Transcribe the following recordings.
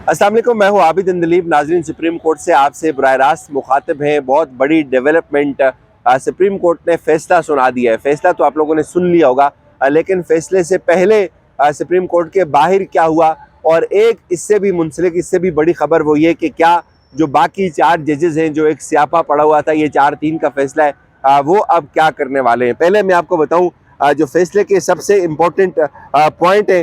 अस्सलाम वालेकुम, मैं हूं आबिद इंदलीब। नाज़रीन, सुप्रीम कोर्ट से आपसे बराह रास्त मुखातिब हैं। बहुत बड़ी डेवलपमेंट सुप्रीम कोर्ट ने फैसला सुना दिया है। फैसला तो आप लोगों ने सुन लिया होगा, लेकिन फैसले से पहले सुप्रीम कोर्ट के बाहर क्या हुआ, और एक इससे भी मुंसलिक, इससे भी बड़ी खबर वो ये कि क्या जो बाकी 4 जजेस हैं, जो एक स्यापा पड़ा हुआ था, ये 4-3 का फैसला है, वो अब क्या करने वाले हैं। पहले मैं आपको बताऊं जो फैसले के सबसे इम्पोर्टेंट पॉइंट है।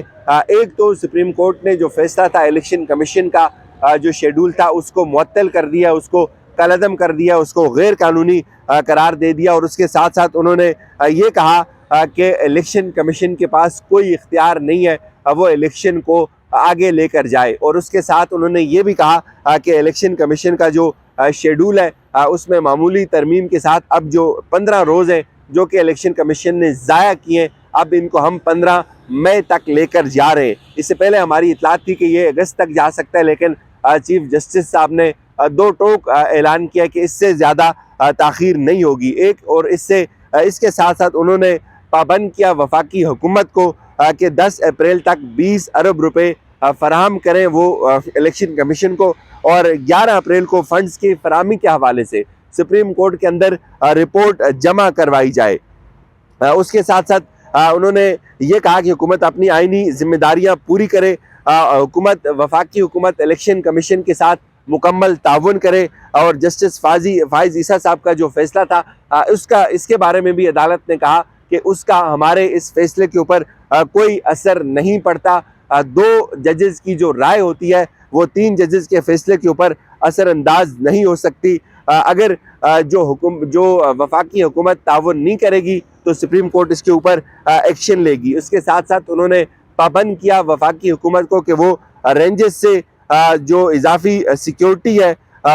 एक तो सुप्रीम कोर्ट ने जो फैसला था इलेक्शन कमीशन का जो शेड्यूल था उसको मुअत्तल कर दिया, उसको कलअदम कर दिया, उसको गैर कानूनी करार दे दिया। और उसके साथ साथ उन्होंने ये कहा कि इलेक्शन कमीशन के पास कोई इख्तियार नहीं है वो इलेक्शन को आगे लेकर जाए। और उसके साथ उन्होंने ये भी कहा कि इलेक्शन कमीशन का जो शेड्यूल है उसमें मामूली तरमीम के साथ अब जो 15 रोज़ हैं जो कि इलेक्शन कमीशन ने ज़ाया किए, अब इनको हम 15 मई तक लेकर जा रहे हैं। इससे पहले हमारी इतलात थी कि ये अगस्त तक जा सकता है, लेकिन चीफ जस्टिस साहब ने दो टोक ऐलान किया कि इससे ज़्यादा ताख़ीर नहीं होगी। एक और इसके साथ साथ उन्होंने पाबंद किया वफाकी हुकूमत को कि 10 अप्रैल तक 20 अरब रुपए फराहम करें वो इलेक्शन कमीशन को, और 11 अप्रैल को फंड्स की फराहमी के हवाले से सुप्रीम कोर्ट के अंदर रिपोर्ट जमा करवाई जाए। उसके साथ साथ उन्होंने ये कहा कि हुकूमत अपनी आइनी जिम्मेदारियां पूरी करे, हुकूमत वफाकी हुकूमत इलेक्शन कमीशन के साथ मुकम्मल ताउन करे। और जस्टिस फाइज ईसा साहब का जो फैसला था उसका इसके बारे में भी अदालत ने कहा कि उसका हमारे इस फैसले के ऊपर कोई असर नहीं पड़ता। 2 जजेस की जो राय होती है वो 3 जजेस के फैसले के ऊपर असरअंदाज नहीं हो सकती। अगर जो वफाकी हुकूमत ताउन नहीं करेगी तो सुप्रीम कोर्ट इसके ऊपर एक्शन लेगी। उसके साथ साथ उन्होंने पाबंद किया वफाकी हुकूमत को कि वो रेंजेस से जो इजाफी सिक्योरिटी है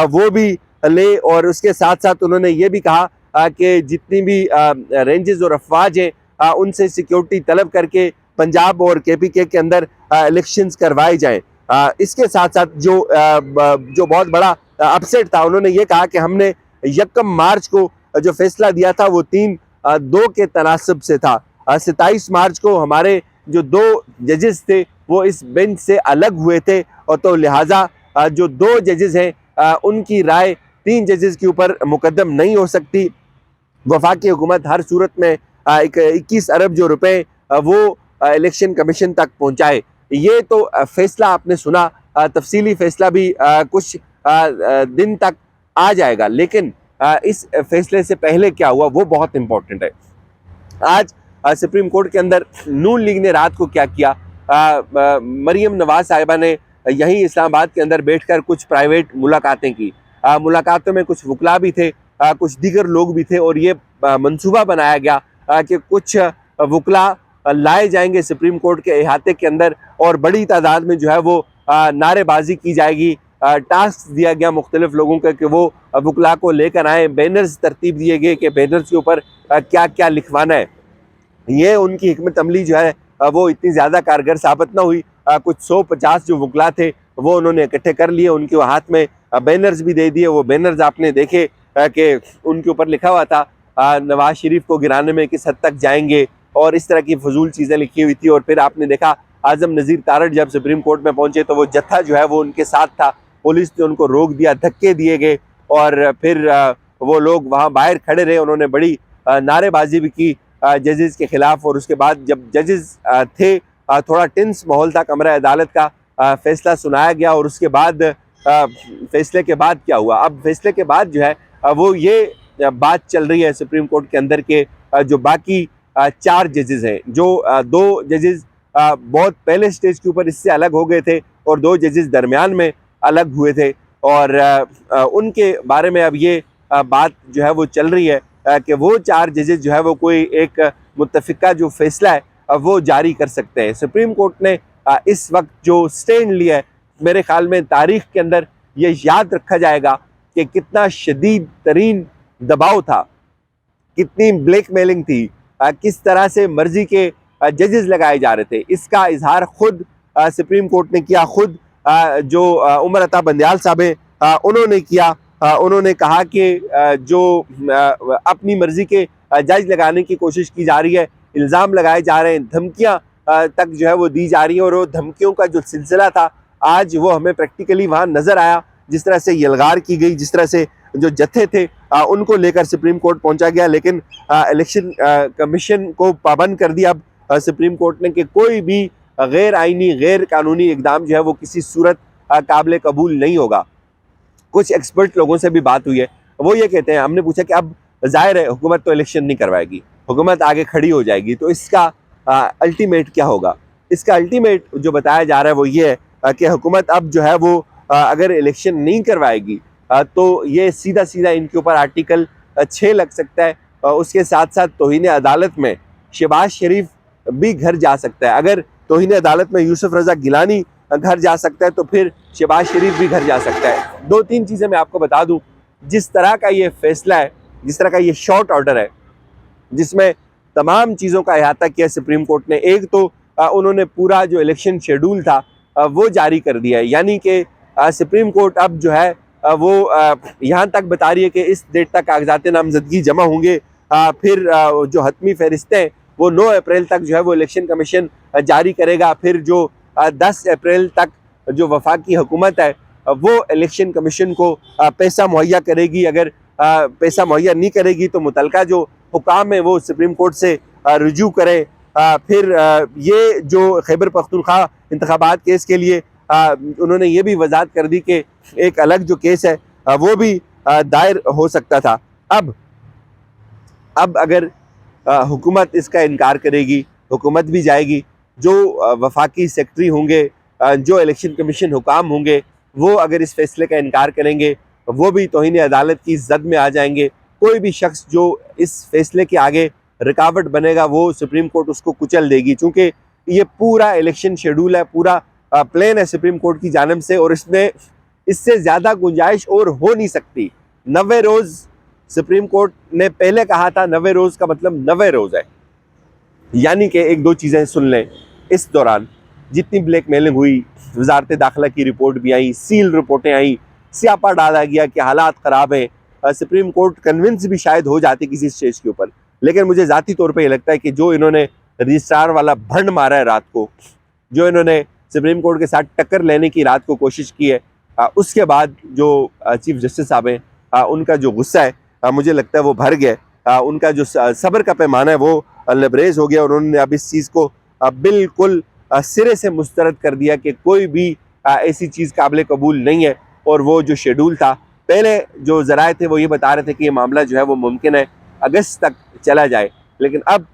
वो भी ले। और उसके साथ साथ उन्होंने ये भी कहा कि जितनी भी रेंजेस और अफवाज हैं उनसे सिक्योरिटी तलब करके पंजाब और KPK के अंदर इलेक्शंस करवाए जाएं। इसके साथ साथ जो बहुत बड़ा अपसेट था, उन्होंने ये कहा कि हमने 1 मार्च को जो फैसला दिया था वो 3-2 के तनासब से था। 27 मार्च को हमारे जो 2 जजेस थे वो इस बेंच से अलग हुए थे, और तो लिहाजा जो 2 जजेस हैं उनकी राय 3 जजेस के ऊपर मुकद्दम नहीं हो सकती। वफाकी हुकूमत हर सूरत में 21 अरब जो रुपए वो इलेक्शन कमीशन तक पहुंचाए। ये तो फैसला आपने सुना, तफसीली फैसला भी कुछ दिन तक आ जाएगा, लेकिन इस फैसले से पहले क्या हुआ वो बहुत इंपॉर्टेंट है। आज सुप्रीम कोर्ट के अंदर नून लीग ने रात को क्या किया, मरियम नवाज साहिबा ने यहीं इस्लामाबाद के अंदर बैठकर कुछ प्राइवेट मुलाकातें की। मुलाकातों में कुछ वकला भी थे, कुछ दीगर लोग भी थे, और ये मंसूबा बनाया गया कि कुछ वकला लाए जाएंगे सुप्रीम कोर्ट के अहाते के अंदर, और बड़ी तादाद में जो है वो नारेबाजी की जाएगी। टास्क दिया गया मुख्तलिफ लोगों का कि वो वकला को लेकर आए, बैनर्स तरतीब दिए गए कि बैनर्स के ऊपर क्या क्या लिखवाना है। ये उनकी हिकमत अमली जो है वो इतनी ज़्यादा कारगर साबित ना हुई। कुछ 150 जो वकला थे वो उन्होंने इकट्ठे कर लिए, उनके हाथ में बैनर्स भी दे दिए। वो बैनर्स आपने देखे कि उनके ऊपर लिखा हुआ था नवाज शरीफ को गिराने में किस हद तक जाएंगे, और इस तरह की फजूल चीज़ें लिखी हुई थी। और फिर आपने देखा आज़म नज़ीर तारड़ जब सुप्रीम कोर्ट में पहुंचे तो वो जत्था जो है वो उनके साथ था, पुलिस ने उनको रोक दिया, धक्के दिए गए, और फिर वो लोग वहाँ बाहर खड़े रहे। उन्होंने बड़ी नारेबाजी भी की जजेस के खिलाफ। और उसके बाद जब जजेस थे थोड़ा टेंस माहौल था कमरा अदालत का, फैसला सुनाया गया। और उसके बाद फैसले के बाद क्या हुआ, अब फैसले के बाद जो है वो ये बात चल रही है सुप्रीम कोर्ट के अंदर के जो बाकी 4 जजेस हैं, जो 2 जजेस बहुत पहले स्टेज के ऊपर इससे अलग हो गए थे, और 2 जजेस दरमियान में अलग हुए थे। और उनके बारे में अब ये बात जो है वो चल रही है कि वो 4 जजेस जो है वो कोई एक मुत्तफ़िका जो फैसला है वो जारी कर सकते हैं। सुप्रीम कोर्ट ने इस वक्त जो स्टैंड लिया है, मेरे ख्याल में तारीख़ के अंदर ये याद रखा जाएगा कि कितना शदीद तरीन दबाव था, कितनी ब्लैकमेलिंग थी, किस तरह से मर्जी के जजेस लगाए जा रहे थे। इसका इजहार खुद सुप्रीम कोर्ट ने किया, खुद जो उमर अता बंदयाल साहब हैं उन्होंने किया। उन्होंने कहा कि जो अपनी मर्जी के जज लगाने की कोशिश की जा रही है, इल्ज़ाम लगाए जा रहे हैं, धमकियां तक जो है वो दी जा रही है, और वो धमकियों का जो सिलसिला था आज वो हमें प्रैक्टिकली वहाँ नज़र आया। जिस तरह से यलगार की गई, जिस तरह से जो जत्थे थे उनको लेकर सुप्रीम कोर्ट पहुंचा गया, लेकिन इलेक्शन कमीशन को पाबंद कर दिया अब सुप्रीम कोर्ट ने कि कोई भी गैर आइनी, गैर कानूनी इकदाम जो है वो किसी सूरत काबिल कबूल नहीं होगा। कुछ एक्सपर्ट लोगों से भी बात हुई है, वो ये कहते हैं, हमने पूछा कि अब जाहिर है हुकूमत तो इलेक्शन नहीं करवाएगी, हुकूमत आगे खड़ी हो जाएगी, तो इसका अल्टीमेट क्या होगा? इसका अल्टीमेट जो बताया जा रहा है वो ये है कि हुकूमत अब जो है वो अगर इलेक्शन नहीं करवाएगी तो ये सीधा सीधा इनके ऊपर आर्टिकल 6 लग सकता है। उसके साथ साथ तौहीन अदालत में शहबाज शरीफ भी घर जा सकता है। अगर तौहीन अदालत में यूसुफ रज़ा गिलानी घर जा सकता है तो फिर शहबाज शरीफ भी घर जा सकता है। 2-3 चीज़ें मैं आपको बता दूं, जिस तरह का ये फैसला है, जिस तरह का ये शॉर्ट ऑर्डर है, जिसमें तमाम चीज़ों का अहाता किया सुप्रीम कोर्ट ने। एक तो उन्होंने पूरा जो इलेक्शन शेड्यूल था वो जारी कर दिया है, यानी कि सुप्रीम कोर्ट अब जो है वो यहाँ तक बता रही है कि इस डेट तक कागजात नामजदगी जमा होंगे, फिर जो हतमी फहरिस्तें हैं वो 9 अप्रैल तक जो है वो इलेक्शन कमीशन जारी करेगा, फिर जो 10 अप्रैल तक जो वफाकी हुकूमत है वो इलेक्शन कमीशन को पैसा मुहैया करेगी। अगर पैसा मुहैया नहीं करेगी तो मुतलका जो हुकाम है वो सुप्रीम कोर्ट से रुजू करें। फिर ये जो खैबर पख्तूनख्वा इंतखाबात केस के लिए उन्होंने ये भी वजाहत कर दी कि एक अलग जो केस है वो भी दायर हो सकता था। अब अगर हुकूमत इसका इनकार करेगी, हुकूमत भी जाएगी, जो वफाकी सेक्रेटरी होंगे, जो इलेक्शन कमीशन हुकाम होंगे, वो अगर इस फैसले का इनकार करेंगे वो भी तौहीन अदालत की जद में आ जाएंगे। कोई भी शख्स जो इस फैसले के आगे रुकावट बनेगा वो सुप्रीम कोर्ट उसको कुचल देगी, चूँकि ये पूरा इलेक्शन शेड्यूल है, पूरा प्लान है सुप्रीम कोर्ट की जानिब से, और इसमें इससे ज़्यादा गुंजाइश और हो नहीं सकती। 90 रोज़ सुप्रीम कोर्ट ने पहले कहा था, 90 रोज़ का मतलब 90 रोज़ है, यानी कि 1-2 चीज़ें सुन लें। इस दौरान जितनी ब्लैकमेलिंग हुई, वजारत दाखिला की रिपोर्ट भी आई, सील रिपोर्टें आई, स्यापा डाला गया कि हालात ख़राब हैं। सुप्रीम कोर्ट कन्विंस भी शायद हो जाती किसी स्टेज के ऊपर, लेकिन मुझे ज़ाती तौर पे ये लगता है कि जो इन्होंने रजिस्ट्रार वाला भंड मारा है रात को, जो इन्होंने सुप्रीम कोर्ट के साथ टक्कर लेने की रात को कोशिश की है, उसके बाद जो चीफ जस्टिस साहब हैं उनका जो गुस्सा है मुझे लगता है वो भर गया, उनका जो सब्र का पैमाना है वो लबरेज हो गया। उन्होंने अब इस चीज़ को बिल्कुल सिरे से मुस्तरद कर दिया कि कोई भी ऐसी चीज़ काबिल कबूल नहीं है। और वो जो शेड्यूल था, पहले जो ज़राए थे वो ये बता रहे थे कि ये मामला जो है वो मुमकिन है अगस्त तक चला जाए, लेकिन अब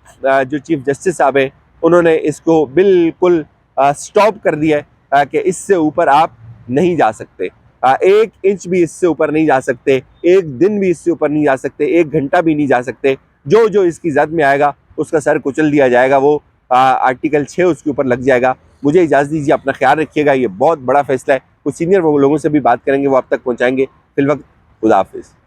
जो चीफ जस्टिस साहब हैं उन्होंने इसको बिल्कुल स्टॉप कर दिया है कि इससे ऊपर आप नहीं जा सकते, 1 इंच भी इससे ऊपर नहीं जा सकते, 1 दिन भी इससे ऊपर नहीं जा सकते, 1 घंटा भी नहीं जा सकते। जो जो इसकी जद में आएगा उसका सर कुचल दिया जाएगा, वो आर्टिकल 6 उसके ऊपर लग जाएगा। मुझे इजाज़त दीजिए, अपना ख्याल रखिएगा, ये बहुत बड़ा फैसला है। कुछ सीनियर लोगों से भी बात करेंगे, वो आप तक पहुँचाएंगे। फिल वक्त खुदा हाफिज़।